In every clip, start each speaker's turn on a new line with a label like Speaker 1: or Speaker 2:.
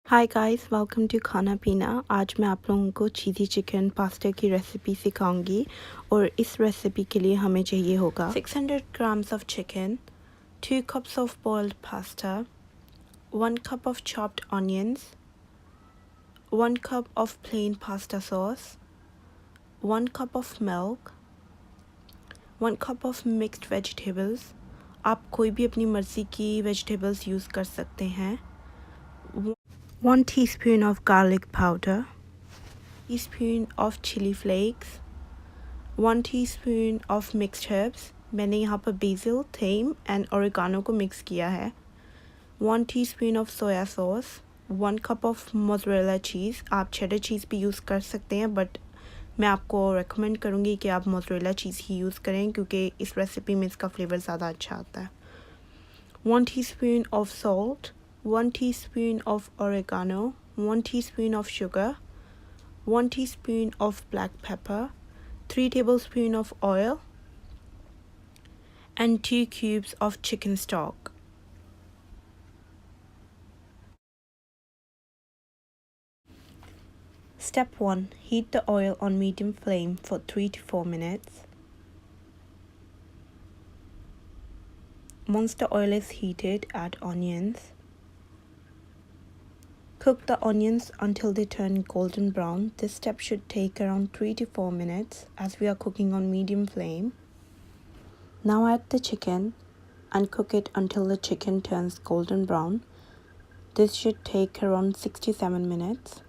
Speaker 1: Hi guys welcome to खाना पीना। आज मैं आप लोगों को चीज़ी चिकन पास्ता की रेसिपी सिखाऊंगी और इस रेसिपी के लिए हमें चाहिए होगा 600 grams of chicken, 2 cups of boiled pasta, 1 cup of chopped onions, 1 cup of plain pasta sauce, 1 cup of milk, 1 cup of mixed vegetables। आप कोई भी अपनी मर्ज़ी की वेजिटेबल्स यूज़ कर सकते हैं। 1 teaspoon of garlic powder, teaspoon of chili flakes, 1 teaspoon of mixed herbs। मैंने यहाँ पर basil, thyme and oregano को mix किया है। 1 teaspoon of soya sauce, 1 cup of mozzarella cheese। आप cheddar cheese भी यूज़ कर सकते हैं बट मैं आपको recommend करूँगी कि आप mozzarella cheese ही यूज़ करें क्योंकि इस रेसिपी में इसका फ्लेवर ज़्यादा अच्छा आता है। 1 teaspoon of salt, 1 teaspoon of oregano, 1 teaspoon of sugar, 1 teaspoon of black pepper, 3 tablespoons of oil, and 2 cubes of chicken stock. Step 1. Heat the oil on medium flame for 3 to 4 minutes. Once the oil is heated, add onions. Cook the onions until they turn golden brown. This step should take around 3 to 4 minutes as we are cooking on medium flame. Now add the chicken and cook it until the chicken turns golden brown. This should take around 6 to 7 minutes.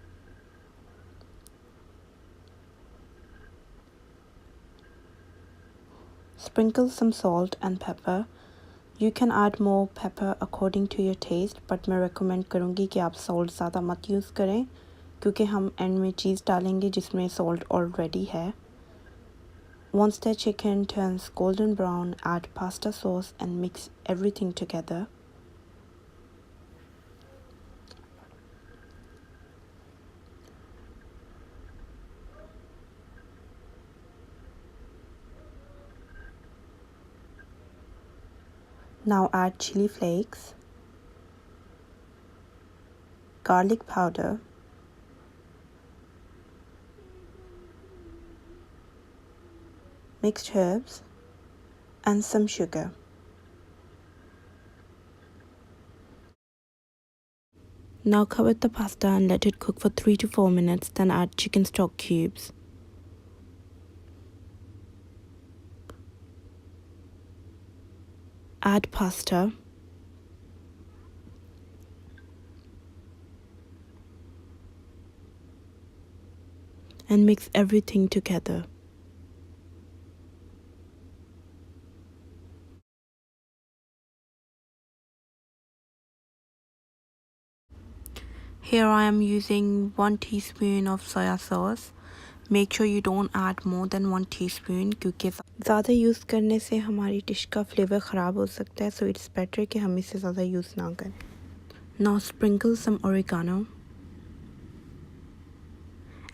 Speaker 1: Sprinkle some salt and pepper. You can add more pepper according to your taste, but मैं recommend करूँगी कि आप salt ज़्यादा मत use करें क्योंकि हम end में चीज़ डालेंगे जिसमें salt already है। Once the chicken turns golden brown, add pasta sauce and mix everything together. Now add chili flakes, garlic powder, mixed herbs, and some sugar. Now cover the pasta and let it cook for 3 to 4 minutes, then add chicken stock cubes. Add pasta. And mix everything together. Here I am using 1 teaspoon of soya sauce. Make sure you don't add more than 1 teaspoon क्योंकि ज़्यादा use करने से हमारी dish का flavour ख़राब हो सकता है, so it's better कि हम इसे ज़्यादा यूज़ ना करें. Now sprinkle some oregano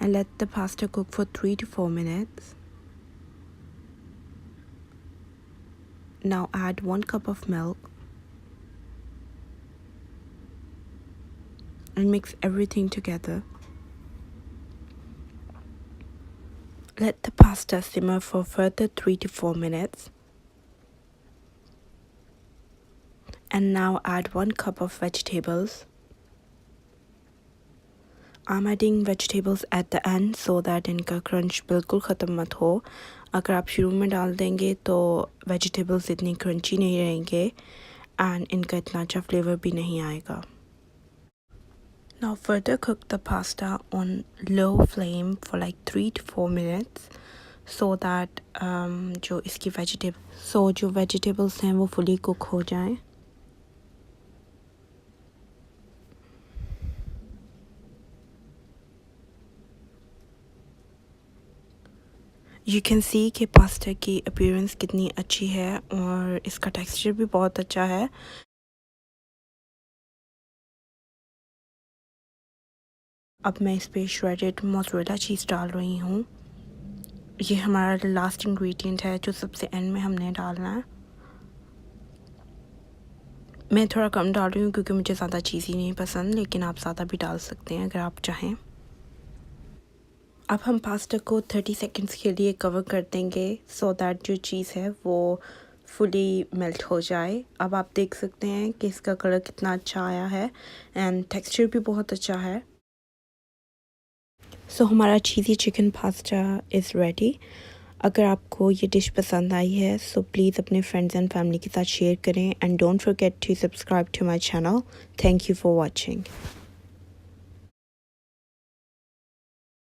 Speaker 1: and let the pasta cook for 3 to 4 minutes. Now add 1 cup of milk and mix everything together. Let the pasta simmer for further 3 to 4 minutes. And now add 1 cup of vegetables. I'm adding vegetables at the end so that इनका crunch बिल्कुल ख़त्म मत हो। अगर आप शुरू में डाल देंगे तो vegetables इतनी क्रंची नहीं रहेंगे and इनका इतना अच्छा फ्लेवर भी नहीं आएगा। Now further cook the pasta on low flame for like 3 to 4 minutes so that जो vegetables हैं वो fully cook हो जाएं। You can see कि पास्ता की अपीयरेंस कितनी अच्छी है और इसका टेक्सचर भी बहुत अच्छा है। अब मैं इस पे श्रेडेड मोज़रेला चीज़ डाल रही हूँ। ये हमारा लास्ट इंग्रेडिएंट है जो सबसे एंड में हमने डालना है। मैं थोड़ा कम डाल रही हूँ क्योंकि मुझे ज़्यादा चीज़ी नहीं पसंद, लेकिन आप ज़्यादा भी डाल सकते हैं अगर आप चाहें। अब हम पास्ता को 30 सेकंड्स के लिए कवर कर देंगे सो दैट जो चीज़ है वो फुली मेल्ट हो जाए। अब आप देख सकते हैं कि इसका कलर कितना अच्छा आया है एंड टेक्सचर भी बहुत अच्छा है। सो हमारा cheesy chicken pasta is ready. अगर आपको ये डिश पसंद आई है सो प्लीज़ अपने फ्रेंड्स एंड फैमिली के साथ शेयर करें and don't forget to subscribe to my channel. Thank you for watching.